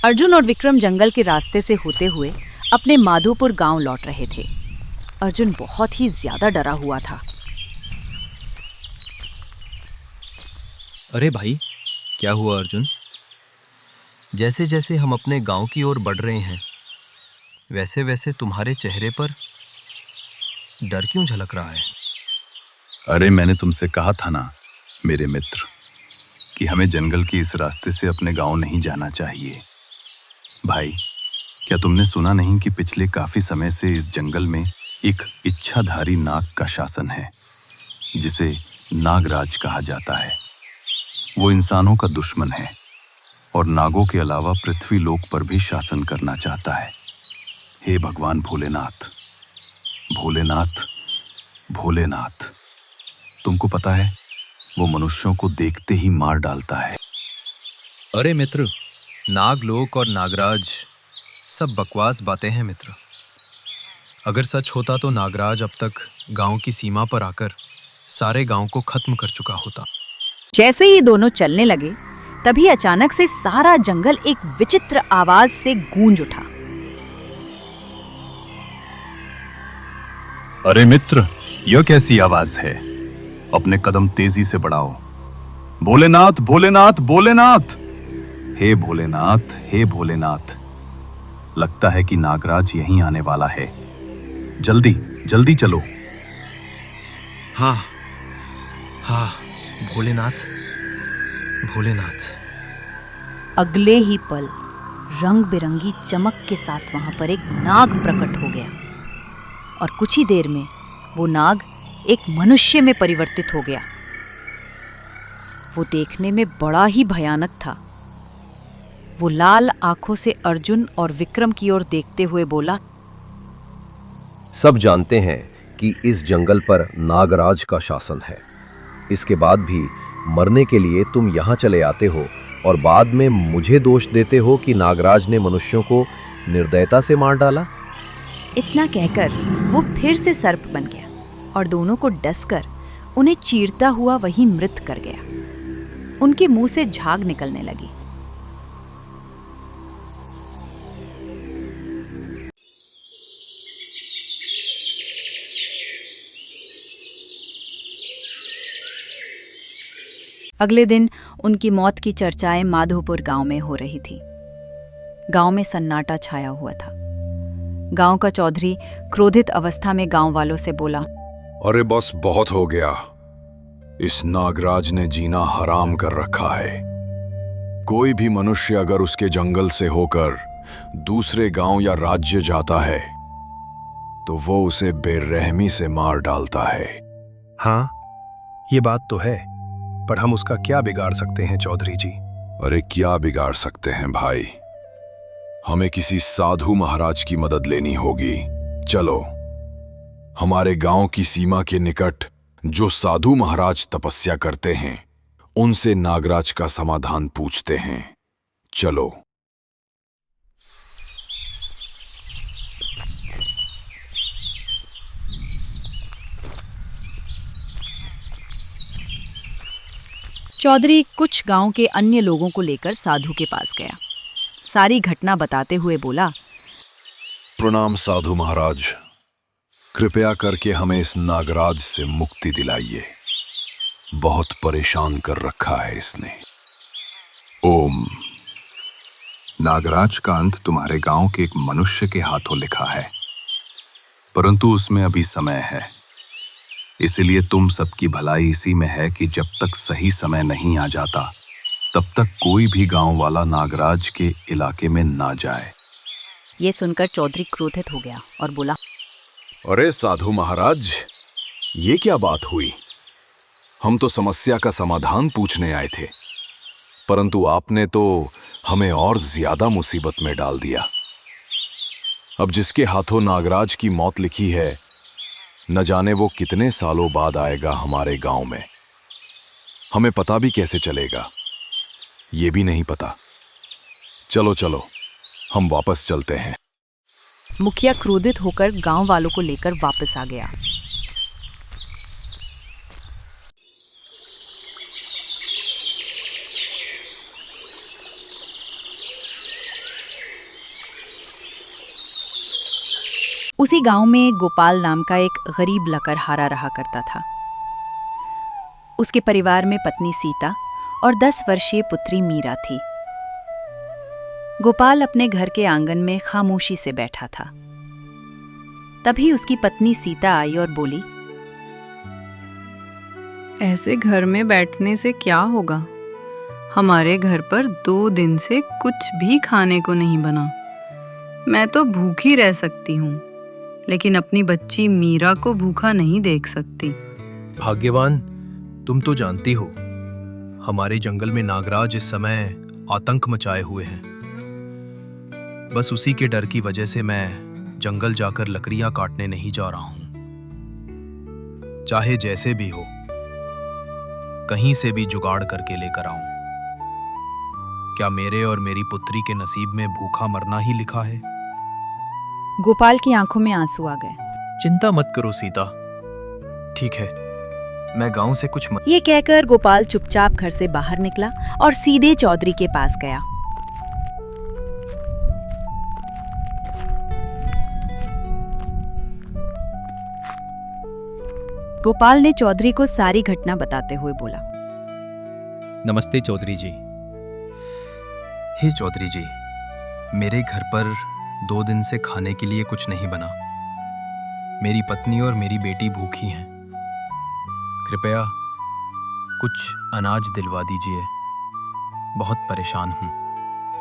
अर्जुन और विक्रम जंगल के रास्ते से होते हुए अपने माधोपुर गांव लौट रहे थे। अर्जुन बहुत ही ज्यादा डरा हुआ था। अरे भाई, क्या हुआ अर्जुन? जैसे जैसे हम अपने गांव की ओर बढ़ रहे हैं, वैसे वैसे तुम्हारे चेहरे पर डर क्यों झलक रहा है? अरे मैंने तुमसे कहा था ना मेरे मित्र कि हमें जंगल के इस रास्ते से अपने गांव नहीं जाना चाहिए। भाई, क्या तुमने सुना नहीं कि पिछले काफी समय से इस जंगल में एक इच्छाधारी नाग का शासन है, जिसे नागराज कहा जाता है। वो इंसानों का दुश्मन है और नागों के अलावा पृथ्वी लोक पर भी शासन करना चाहता है। हे भगवान भोलेनाथ, भोलेनाथ, भोलेनाथ, तुमको पता है वो मनुष्यों को देखते ही मार डालता है। अरे मित्र, नागलोक और नागराज सब बकवास बातें हैं मित्र। अगर सच होता तो नागराज अब तक गांव की सीमा पर आकर सारे गांव को खत्म कर चुका होता। जैसे ही दोनों चलने लगे, तभी अचानक से सारा जंगल एक विचित्र आवाज से गूंज उठा। अरे मित्र, यह कैसी आवाज है? अपने कदम तेजी से बढ़ाओ। भोलेनाथ, भोलेनाथ, भोलेनाथ! हे भोलेनाथ, हे भोलेनाथ! लगता है कि नागराज यहीं आने वाला है। जल्दी जल्दी चलो। हाँ हाँ, भोलेनाथ, भोलेनाथ। अगले ही पल रंग बिरंगी चमक के साथ वहां पर एक नाग प्रकट हो गया और कुछ ही देर में वो नाग एक मनुष्य में परिवर्तित हो गया। वो देखने में बड़ा ही भयानक था। वो लाल आंखों से अर्जुन और विक्रम की ओर देखते हुए बोला, सब जानते हैं कि इस जंगल पर नागराज का शासन है। इसके बाद भी मरने के लिए तुम यहाँ चले आते हो और बाद में मुझे दोष देते हो कि नागराज ने मनुष्यों को निर्दयता से मार डाला। इतना कहकर वो फिर से सर्प बन गया और दोनों को डसकर उन्हें चीरता हुआ वहीं मृत कर गया। उनके मुंह से झाग निकलने लगी। अगले दिन उनकी मौत की चर्चाएं माधोपुर गांव में हो रही थी। गांव में सन्नाटा छाया हुआ था। गांव का चौधरी क्रोधित अवस्था में गांव वालों से बोला, अरे बस बहुत हो गया। इस नागराज ने जीना हराम कर रखा है। कोई भी मनुष्य अगर उसके जंगल से होकर दूसरे गांव या राज्य जाता है तो वो उसे बेरहमी से मार डालता है। हाँ, ये बात तो है, पर हम उसका क्या बिगाड़ सकते हैं चौधरी जी? अरे क्या बिगाड़ सकते हैं भाई? हमें किसी साधु महाराज की मदद लेनी होगी। चलो, हमारे गांव की सीमा के निकट जो साधु महाराज तपस्या करते हैं उनसे नागराज का समाधान पूछते हैं। चलो। चौधरी कुछ गांव के अन्य लोगों को लेकर साधु के पास गया। सारी घटना बताते हुए बोला, प्रणाम साधु महाराज, कृपया करके हमें इस नागराज से मुक्ति दिलाइए। बहुत परेशान कर रखा है इसने। ओम। नागराज का अंत तुम्हारे गांव के एक मनुष्य के हाथों लिखा है, परंतु उसमें अभी समय है। इसलिए तुम सबकी भलाई इसी में है कि जब तक सही समय नहीं आ जाता तब तक कोई भी गांव वाला नागराज के इलाके में ना जाए। ये सुनकर चौधरी क्रोधित हो गया और बोला, अरे साधु महाराज, ये क्या बात हुई? हम तो समस्या का समाधान पूछने आए थे, परंतु आपने तो हमें और ज्यादा मुसीबत में डाल दिया। अब जिसके हाथों नागराज की मौत लिखी है, न जाने वो कितने सालों बाद आएगा हमारे गांव में। हमें पता भी कैसे चलेगा, ये भी नहीं पता। चलो चलो, हम वापस चलते हैं। मुखिया क्रोधित होकर गांव वालों को लेकर वापस आ गया। उसी गांव में गोपाल नाम का एक गरीब लकड़हारा रहा करता था। उसके परिवार में पत्नी सीता और 10 वर्षीय पुत्री मीरा थी। गोपाल अपने घर के आंगन में खामोशी से बैठा था। तभी उसकी पत्नी सीता आई और बोली, ऐसे घर में बैठने से क्या होगा? हमारे घर पर 2 दिन से कुछ भी खाने को नहीं बना। मैं तो भूखी रह सकती हूँ, लेकिन अपनी बच्ची मीरा को भूखा नहीं देख सकती। भाग्यवान, तुम तो जानती हो हमारे जंगल में नागराज इस समय आतंक मचाए हुए हैं। बस उसी के डर की वजह से मैं जंगल जाकर लकड़ियां काटने नहीं जा रहा हूं। चाहे जैसे भी हो, कहीं से भी जुगाड़ करके लेकर आऊं। क्या मेरे और मेरी पुत्री के नसीब में भूखा मरना ही लिखा है? गोपाल की आंखों में आंसू आ गए। चिंता मत करो सीता, ठीक है, मैं गांव से कुछ ये कहकर गोपाल चुपचाप घर से बाहर निकला और सीधे चौधरी के पास गया। गोपाल ने चौधरी को सारी घटना बताते हुए बोला, नमस्ते चौधरी जी। हे चौधरी जी, मेरे घर पर 2 दिन से खाने के लिए कुछ नहीं बना। मेरी पत्नी और मेरी बेटी भूखी हैं। कृपया कुछ अनाज दिलवा दीजिए, बहुत परेशान हूं।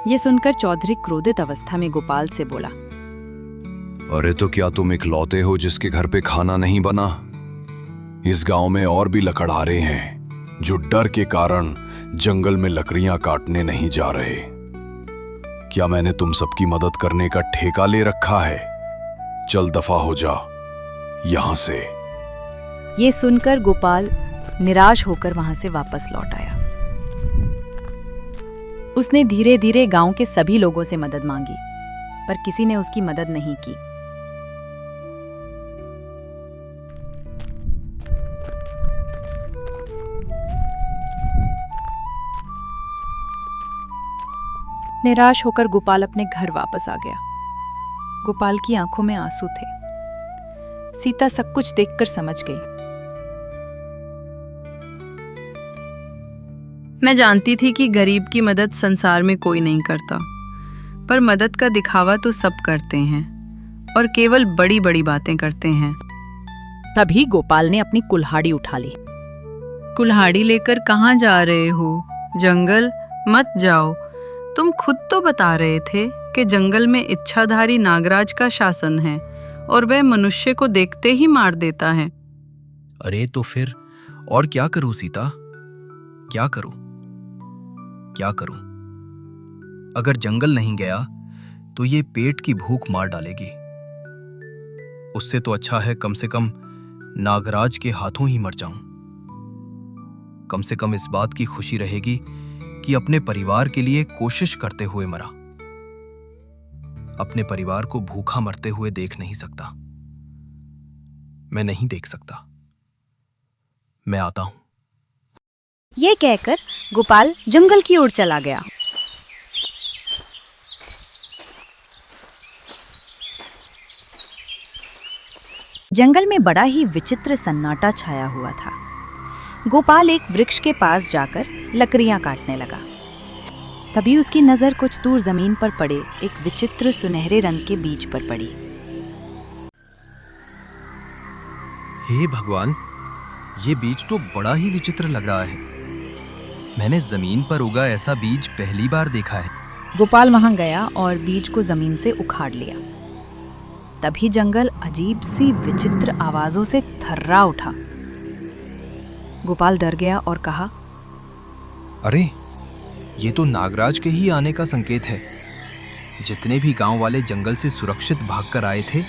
ये सुनकर चौधरी क्रोधित अवस्था में गोपाल से बोला, अरे तो क्या तुम इकलौते हो जिसके घर पे खाना नहीं बना? इस गांव में और भी लकड़हारे हैं जो डर के कारण जंगल में लकड़ियां काटने नहीं जा रहे। क्या मैंने तुम सबकी मदद करने का ठेका ले रखा है? चल दफा हो जा यहां से। ये सुनकर गोपाल निराश होकर वहां से वापस लौट आया। उसने धीरे धीरे गांव के सभी लोगों से मदद मांगी, पर किसी ने उसकी मदद नहीं की। निराश होकर गोपाल अपने घर वापस आ गया। गोपाल की आंखों में आंसू थे। सीता सब कुछ देखकर समझ गई। मैं जानती थी कि गरीब की मदद संसार में कोई नहीं करता, पर मदद का दिखावा तो सब करते हैं और केवल बड़ी बड़ी बातें करते हैं। तभी गोपाल ने अपनी कुल्हाड़ी उठा ली। कुल्हाड़ी लेकर कहाँ जा रहे हो? जंगल मत जाओ। तुम खुद तो बता रहे थे कि जंगल में इच्छाधारी नागराज का शासन है और वह मनुष्य को देखते ही मार देता है। अरे तो फिर और क्या करूं सीता? क्या करूं? क्या करूं? अगर जंगल नहीं गया तो ये पेट की भूख मार डालेगी। उससे तो अच्छा है कम से कम नागराज के हाथों ही मर जाऊं। कम से कम इस बात की खुशी रहेगी कि अपने परिवार के लिए कोशिश करते हुए मरा। अपने परिवार को भूखा मरते हुए देख नहीं सकता। मैं नहीं देख सकता। मैं आता हूं। ये कहकर गोपाल जंगल की ओर चला गया। जंगल में बड़ा ही विचित्र सन्नाटा छाया हुआ था। गोपाल एक वृक्ष के पास जाकर लकड़ियां काटने लगा। तभी उसकी नजर कुछ दूर जमीन पर पड़े एक विचित्र सुनहरे रंग के बीज पर पड़ी। हे भगवान, ये बीज तो बड़ा ही विचित्र लग रहा है। मैंने जमीन पर उगा ऐसा बीज पहली बार देखा है। गोपाल वहां गया और बीज को जमीन से उखाड़ लिया। तभी जंगल अजीब सी विचित्र आवाजों से थर्रा उठा। गोपाल डर गया और कहा, अरे ये तो नागराज के ही आने का संकेत है। जितने भी गांव वाले जंगल से सुरक्षित भागकर आए थे,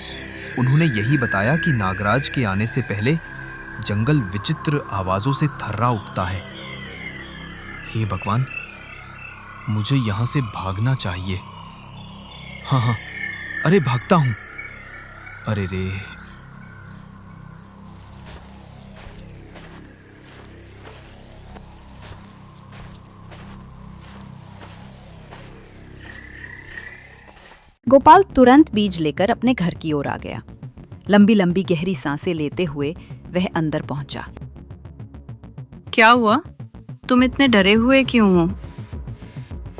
उन्होंने यही बताया कि नागराज के आने से पहले जंगल विचित्र आवाजों से थर्रा उठता है। हे भगवान, मुझे यहां से भागना चाहिए। हाँ, अरे भागता हूं। अरे रे। गोपाल तुरंत बीज लेकर अपने घर की ओर आ गया। लंबी लंबी गहरी सांसें लेते हुए वह अंदर पहुंचा। क्या हुआ? तुम इतने डरे हुए क्यों हो?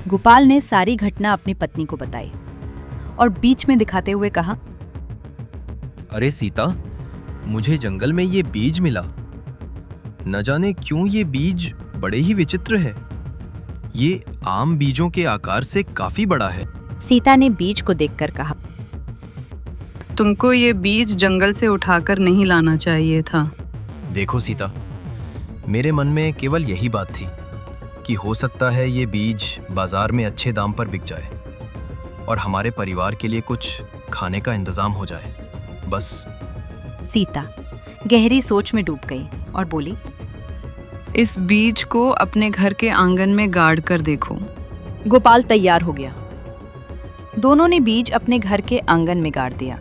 गोपाल ने सारी घटना अपनी पत्नी को बताई और बीच में दिखाते हुए कहा, अरे सीता, मुझे जंगल में ये बीज मिला। न जाने क्यों ये बीज बड़े ही विचित्र है। ये आम बीजों के आकार से काफी बड़ा है। सीता ने बीज को देखकर कहा, तुमको ये बीज जंगल से उठाकर नहीं लाना चाहिए था। देखो सीता, मेरे मन में केवल यही बात थी कि हो सकता है ये बीज बाजार में अच्छे दाम पर बिक जाए और हमारे परिवार के लिए कुछ खाने का इंतजाम हो जाए, बस। सीता गहरी सोच में डूब गई और बोली, इस बीज को अपने घर के आंगन में गाड़ कर देखो। गोपाल तैयार हो गया। दोनों ने बीज अपने घर के आंगन में गाड़ दिया।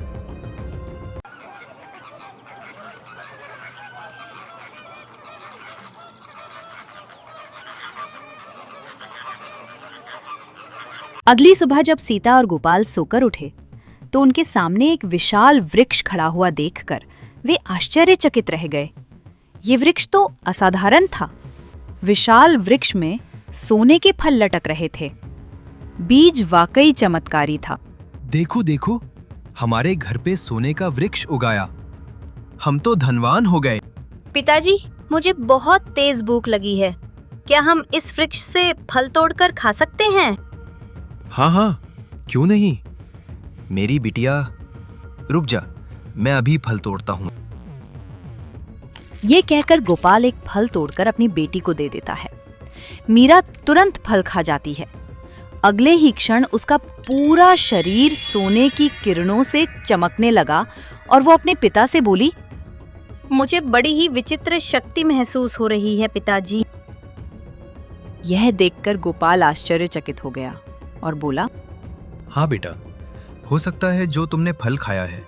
अगली सुबह जब सीता और गोपाल सोकर उठे तो उनके सामने एक विशाल वृक्ष खड़ा हुआ देखकर वे आश्चर्यचकित रह गए। ये वृक्ष तो असाधारण था। विशाल वृक्ष में सोने के फल लटक रहे थे। बीज वाकई चमत्कारी था। देखो देखो, हमारे घर पे सोने का वृक्ष उगाया। हम तो धनवान हो गए। पिताजी, मुझे बहुत तेज भूख लगी है। क्या हम इस वृक्ष से फल तोड़कर खा सकते हैं? हाँ हाँ, क्यों नहीं। मेरी बिटिया, रुक जा, मैं अभी फल तोड़ता हूँ। ये कहकर गोपाल एक फल तोड़कर अपनी बेटी को दे देता है। मीरा तुरंत फल खा जाती है। अगले ही क्षण उसका पूरा शरीर सोने की किरणों से चमकने लगा और वो अपने पिता से बोली, मुझे बड़ी ही विचित्र शक्ति महसूस हो रही है पिताजी। यह देखकर गोपाल आश्चर्यचकित हो गया और बोला, हाँ बेटा, हो सकता है जो तुमने फल खाया है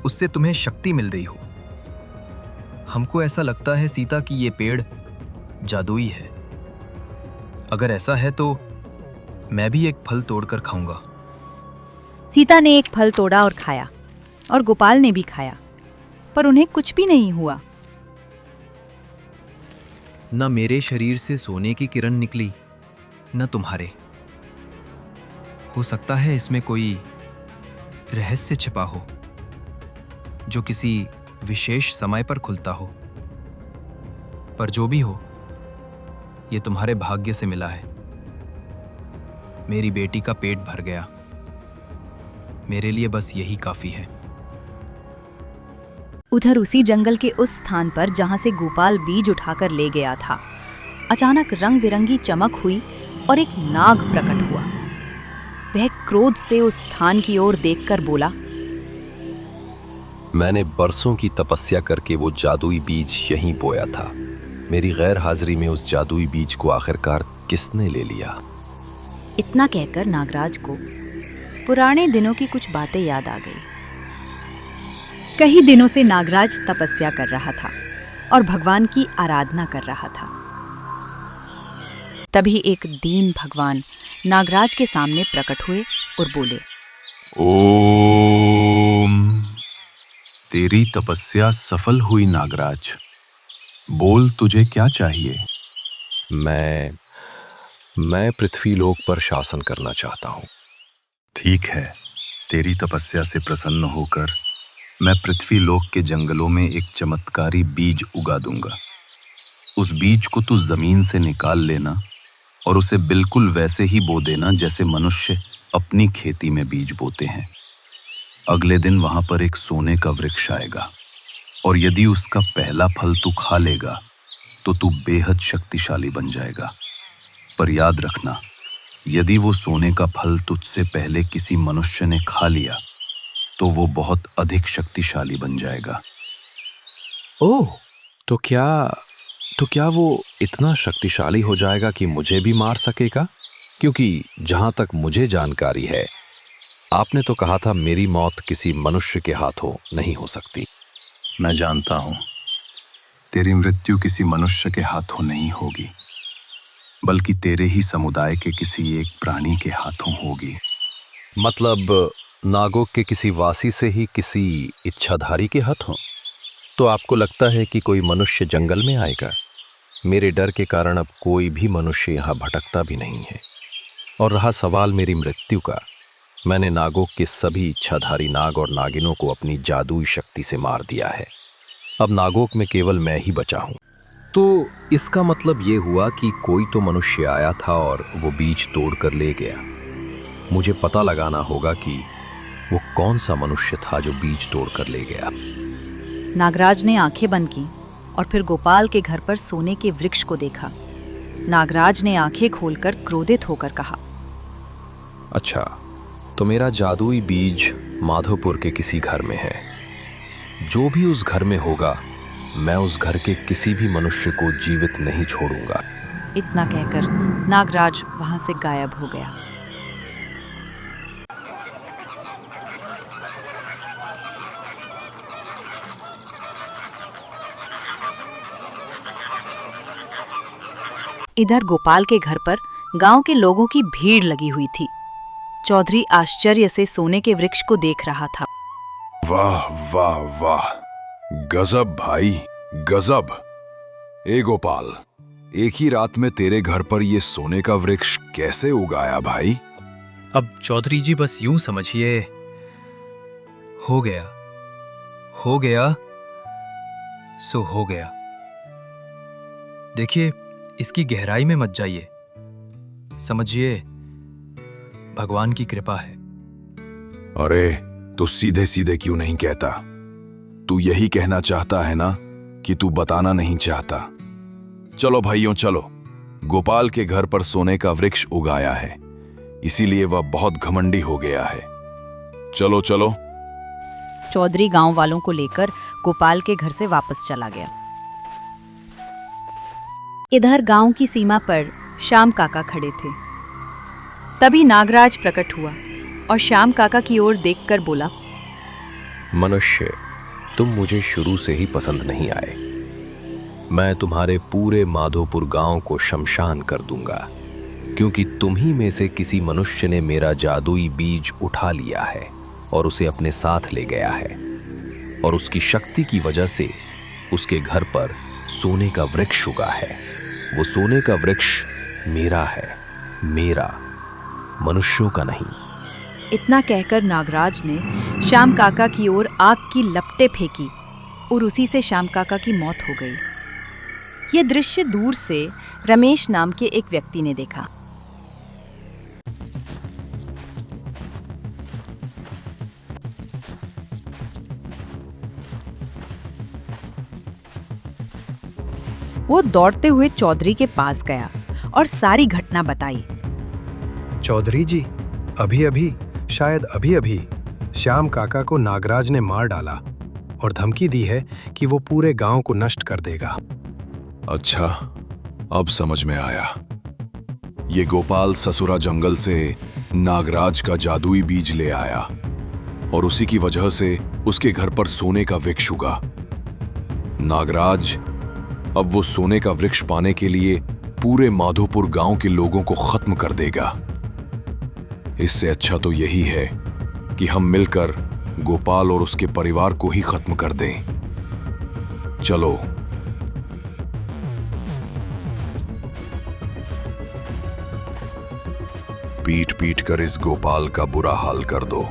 उससे तुम्हें शक्ति मिल गई हो। हमको ऐसा लगता है सीता कि ये पेड़ जादुई है। अगर ऐसा है तो मैं भी एक फल तोड़कर खाऊंगा। सीता ने एक फल तोड़ा और खाया और गोपाल ने भी खाया, पर उन्हें कुछ भी नहीं हुआ। न मेरे शरीर से सोने की किरण निकली, न तुम्हारे। हो सकता है इसमें कोई रहस्य छिपा हो जो किसी विशेष समय पर खुलता हो। पर जो भी हो, ये तुम्हारे भाग्य से मिला है। मेरी बेटी का पेट भर गया। मेरे लिए बस यही काफी है। उधर उसी जंगल के उस स्थान पर जहां से गोपाल बीज उठाकर ले गया था, अचानक रंग बिरंगी चमक हुई और एक नाग प्रकट हुआ। वह क्रोध से उस स्थान की ओर देखकर बोला, मैंने बरसों की तपस्या करके वो जादुई बीज यहीं बोया था। मेरी गैर हाजिरी में उस जादुई बीज को आखिरकार किसने ले लिया? इतना कहकर नागराज को पुराने दिनों की कुछ बातें याद आ गई। कई दिनों से नागराज तपस्या कर रहा था और भगवान की आराधना कर रहा था। तभी एक दीन भगवान नागराज के सामने प्रकट हुए और बोले, ओम। तेरी तपस्या सफल हुई नागराज। बोल, तुझे क्या चाहिए? मैं पृथ्वीलोक पर शासन करना चाहता हूँ। ठीक है, तेरी तपस्या से प्रसन्न होकर मैं पृथ्वीलोक के जंगलों में एक चमत्कारी बीज उगा दूंगा। उस बीज को तू जमीन से निकाल लेना और उसे बिल्कुल वैसे ही बो देना जैसे मनुष्य अपनी खेती में बीज बोते हैं। अगले दिन वहां पर एक सोने का वृक्ष आएगा और यदि उसका पहला फल तू खा लेगा तो तू बेहद शक्तिशाली बन जाएगा। पर याद रखना, यदि वो सोने का फल तुझसे पहले किसी मनुष्य ने खा लिया तो वो बहुत अधिक शक्तिशाली बन जाएगा। ओह, तो क्या वो इतना शक्तिशाली हो जाएगा कि मुझे भी मार सकेगा? क्योंकि जहां तक मुझे जानकारी है, आपने तो कहा था मेरी मौत किसी मनुष्य के हाथों नहीं हो सकती। मैं जानता हूं, तेरी मृत्यु किसी मनुष्य के हाथों नहीं होगी, बल्कि तेरे ही समुदाय के किसी एक प्राणी के हाथों होगी। मतलब नागों के किसी वासी से ही किसी इच्छाधारी के हाथ हों? तो आपको लगता है कि कोई मनुष्य जंगल में आएगा? मेरे डर के कारण अब कोई भी मनुष्य यहाँ भटकता भी नहीं है। और रहा सवाल मेरी मृत्यु का, मैंने नागों के सभी इच्छाधारी नाग और नागिनों को अपनी जादुई शक्ति से मार दिया है। अब नागों में केवल मैं ही बचा हूँ। तो इसका मतलब ये हुआ कि कोई तो मनुष्य आया था और वो बीज तोड़ कर ले गया। मुझे पता लगाना होगा कि वो कौन सा मनुष्य था जो बीज तोड़ कर ले गया। नागराज ने आंखें बंद की और फिर गोपाल के घर पर सोने के वृक्ष को देखा। नागराज ने आंखें खोलकर क्रोधित होकर कहा, अच्छा, तो मेरा जादुई बीज माधोपुर के किसी घर में है। जो भी उस घर में होगा, मैं उस घर के किसी भी मनुष्य को जीवित नहीं छोड़ूंगा। इतना कहकर नागराज वहां से गायब हो गया। इधर गोपाल के घर पर गांव के लोगों की भीड़ लगी हुई थी। चौधरी आश्चर्य से सोने के वृक्ष को देख रहा था। वाह वाह वाह, गजब भाई, गजब। ए गोपाल, एक ही रात में तेरे घर पर ये सोने का वृक्ष कैसे उगाया भाई? अब चौधरी जी बस यूं समझिए, हो गया सो हो गया। देखिए, इसकी गहराई में मत जाइए, समझिए भगवान की कृपा है। अरे तू सीधे सीधे क्यों नहीं कहता? तू यही कहना चाहता है ना कि तू बताना नहीं चाहता? चलो भाइयों चलो, गोपाल के घर पर सोने का वृक्ष उगाया है, इसीलिए वह बहुत घमंडी हो गया है। चलो चलो। चौधरी गांव वालों को लेकर गोपाल के घर से वापस चला गया। इधर गांव की सीमा पर श्याम काका खड़े थे। तभी नागराज प्रकट हुआ और श्याम काका की ओर देखकर बोला, मनुष्य, तुम मुझे शुरू से ही पसंद नहीं आए। मैं तुम्हारे पूरे माधोपुर गांव को शमशान कर दूंगा, क्योंकि तुम ही में से किसी मनुष्य ने मेरा जादुई बीज उठा लिया है और उसे अपने साथ ले गया है। और उसकी शक्ति की वजह से उसके घर पर सोने का वृक्ष उगा है। वो सोने का वृक्ष मेरा है, मेरा, मनुष्यों का नहीं। इतना कहकर नागराज ने श्याम काका की ओर आग की लपटें फेंकी और उसी से श्याम काका की मौत हो गई। ये दृश्य दूर से रमेश नाम के एक व्यक्ति ने देखा। वो दौड़ते हुए चौधरी के पास गया और सारी घटना बताई। चौधरी जी, अभी अभी श्याम काका को नागराज ने मार डाला और धमकी दी है कि वो पूरे गांव को नष्ट कर देगा। अच्छा, अब समझ में आया। ये गोपाल ससुरा जंगल से नागराज का जादुई बीज ले आया और उसी की वजह से उसके घर पर सोने का वृक्ष उगा। नागराज अब वो सोने का वृक्ष पाने के लिए पूरे माधोपुर गांव के लोगों को खत्म कर देगा। इससे अच्छा तो यही है कि हम मिलकर गोपाल और उसके परिवार को ही खत्म कर दें। चलो। पीट पीट कर इस गोपाल का बुरा हाल कर दो।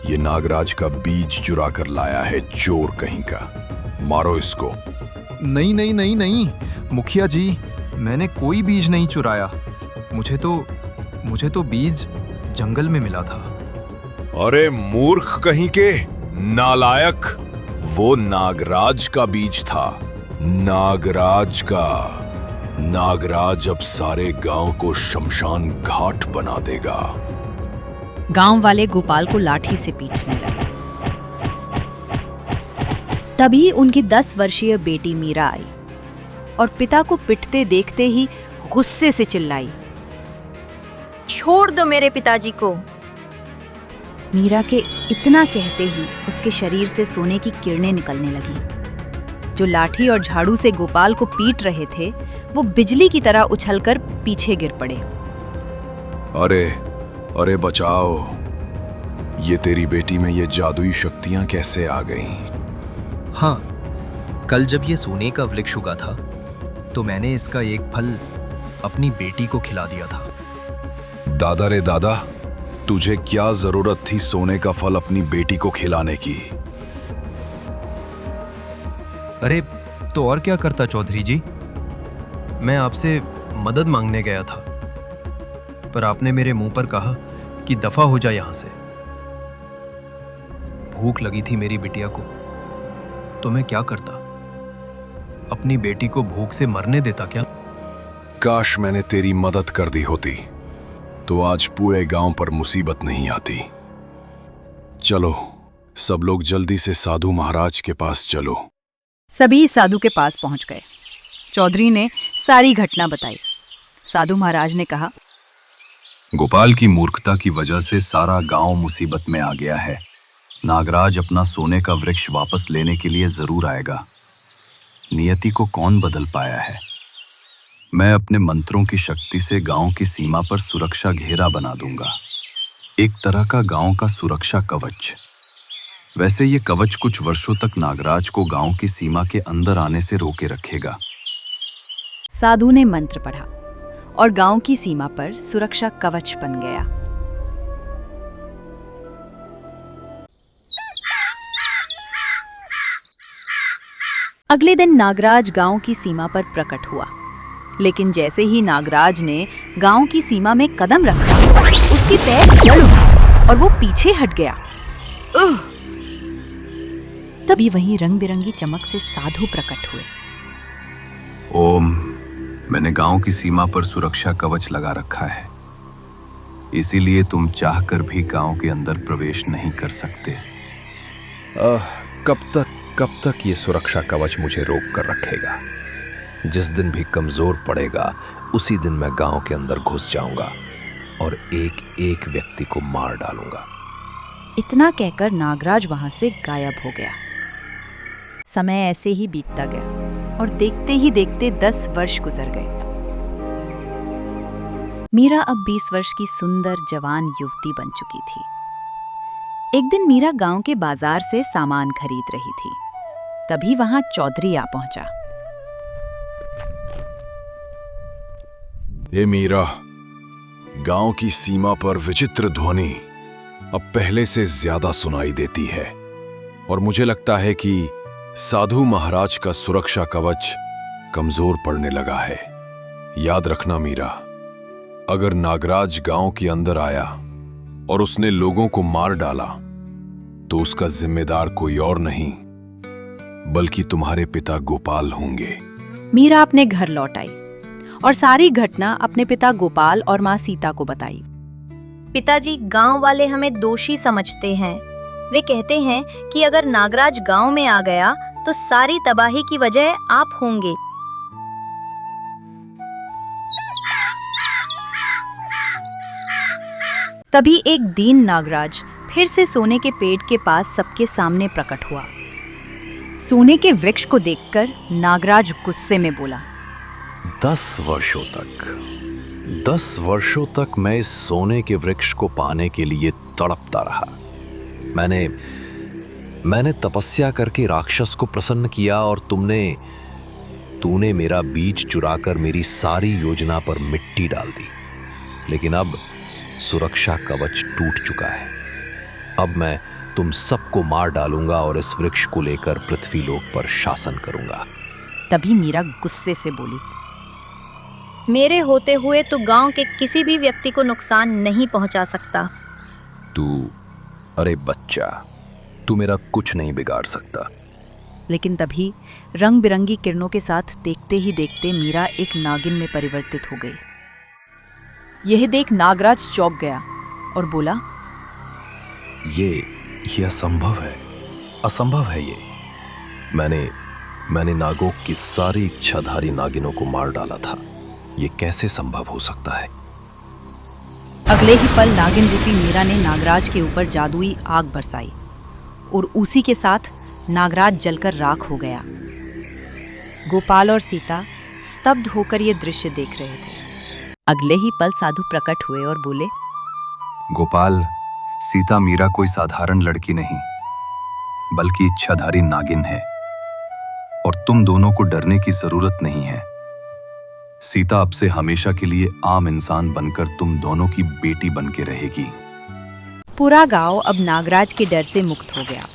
ये नागराज का बीज चुरा कर लाया है, चोर कहीं का। मारो इसको। नहीं नहीं नहीं नहीं, मुखिया जी, मैंने कोई बीज नहीं चुराया। मुझे तो बीज जंगल में मिला था। अरे मूर्ख कहीं के, नालायक, वो नागराज का बीज था, नागराज का। नागराज अब सारे गांव को शमशान घाट बना देगा। गांव वाले गोपाल को लाठी से पीटने लगे। तभी उनकी 10 वर्षीय बेटी मीरा आई और पिता को पिटते देखते ही गुस्से से चिल्लाई, छोड़ दो मेरे पिताजी को। मीरा के इतना कहते ही उसके शरीर से सोने की किरणें निकलने लगी। जो लाठी और झाड़ू से गोपाल को पीट रहे थे, वो बिजली की तरह उछलकर पीछे गिर पड़े। अरे अरे बचाओ, ये तेरी बेटी में ये जादुई शक्तियां कैसे आ गईं? हाँ, कल जब ये सोने का वृक्ष उगा था तो मैंने इसका एक फल अपनी बेटी को खिला दिया था। दादा रे दादा, तुझे क्या जरूरत थी सोने का फल अपनी बेटी को खिलाने की? अरे तो और क्या करता चौधरी जी, मैं आपसे मदद मांगने गया था, पर आपने मेरे मुंह पर कहा कि दफा हो जा यहां से। भूख लगी थी मेरी बिटिया को, तो मैं क्या करता? अपनी बेटी को भूख से मरने देता क्या? काश मैंने तेरी मदद कर दी होती तो आज पूरे गांव पर मुसीबत नहीं आती। चलो सब लोग जल्दी से साधु महाराज के पास चलो। सभी साधु के पास पहुंच गए। चौधरी ने सारी घटना बताई। साधु महाराज ने कहा, गोपाल की मूर्खता की वजह से सारा गांव मुसीबत में आ गया है। नागराज अपना सोने का वृक्ष वापस लेने के लिए जरूर आएगा। नियति को कौन बदल पाया है? मैं अपने मंत्रों की शक्ति से गांव की सीमा पर सुरक्षा घेरा बना दूंगा, एक तरह का गांव का सुरक्षा कवच। वैसे ये कवच कुछ वर्षों तक नागराज को गांव की सीमा के अंदर आने से रोके रखेगा। साधु ने मंत्र पढ़ा और गांव की सीमा पर सुरक्षा कवच बन गया। अगले दिन नागराज गांव की सीमा पर प्रकट हुआ, लेकिन जैसे ही नागराज ने गांव की सीमा में कदम रखा, उसके पैर जड़ उठे और वो पीछे हट गया। तभी वहीं रंग बिरंगी चमक से साधु प्रकट हुए। ओम, मैंने गांव की सीमा पर सुरक्षा कवच लगा रखा है, इसीलिए तुम चाहकर भी गांव के अंदर प्रवेश नहीं कर सकते। कब तक ये सुरक्षा कवच मुझे रोक कर रखेगा? जिस दिन भी कमजोर पड़ेगा उसी दिन मैं गांव के अंदर घुस जाऊंगा और एक एक व्यक्ति को मार डालूंगा। इतना कहकर नागराज वहां से गायब हो गया। समय ऐसे ही बीतता गया और देखते ही देखते 10 वर्ष गुजर गए। मीरा अब 20 वर्ष की सुंदर जवान युवती बन चुकी थी। एक दिन मीरा गांव के बाजार से सामान खरीद रही थी। तभी वहां चौधरी आ पहुंचा। ए मीरा, गांव की सीमा पर विचित्र ध्वनि अब पहले से ज्यादा सुनाई देती है और मुझे लगता है कि साधु महाराज का सुरक्षा कवच कमजोर पड़ने लगा है। याद रखना मीरा, अगर नागराज गांव के अंदर आया और उसने लोगों को मार डाला तो उसका जिम्मेदार कोई और नहीं बल्कि तुम्हारे पिता गोपाल होंगे। मीरा अपने घर लौट आई और सारी घटना अपने पिता गोपाल और माँ सीता को बताई। पिताजी, गांव वाले हमें दोषी समझते हैं। वे कहते हैं कि अगर नागराज गांव में आ गया तो सारी तबाही की वजह आप होंगे। तभी एक दीन नागराज फिर से सोने के पेड़ के पास सबके सामने प्रकट हुआ। सोने के वृक्ष को देखकर नागराज गुस्से में बोला, 10 वर्षों तक मैं इस सोने के वृक्ष को पाने के लिए तड़पता रहा। मैंने तपस्या करके राक्षस को प्रसन्न किया और तूने मेरा बीज चुराकर मेरी सारी योजना पर मिट्टी डाल दी। लेकिन अब सुरक्षा कवच टूट चुका है। अब मैं तुम सबको मार डालूंगा और इस वृक्ष को लेकर पृथ्वीलोक पर शासन करूंगा। तभी मीरा गुस्से से बोली, मेरे होते हुए तो गांव के किसी भी व्यक्ति को नुकसान नहीं पहुंचा सकता। अरे बच्चा, तू मेरा कुछ नहीं बिगाड़ सकता। लेकिन तभी रंग बिरंगी किरणों के साथ देखते ही देखते मीरा एक नागिन में परिवर्तित हो गई। यह देख नागराज चौंक गया और बोला, ये असंभव है ये। मैंने नागों की सारी इच्छाधारी नागिनों को मार डाला था। ये कैसे संभव हो सकता है? अगले ही पल नागिन रूपी मीरा ने नागराज के ऊपर जादुई आग बरसाई और उसी के साथ नागराज जलकर राख हो गया। गोपाल और सीता स्तब्ध होकर ये दृश्य देख रहे थे। अगले ही पल साधु प्रकट हुए और बोले, गोपाल, सीता मीरा कोई साधारण लड़की नहीं, बल्कि इच्छाधारी नागिन है, और तुम दोनों को डरने की जरूरत नहीं है। सीता अब से हमेशा के लिए आम इंसान बनकर तुम दोनों की बेटी बन के रहेगी। पूरा गांव अब नागराज के डर से मुक्त हो गया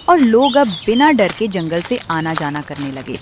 और लोग अब बिना डर के जंगल से आना जाना करने लगे।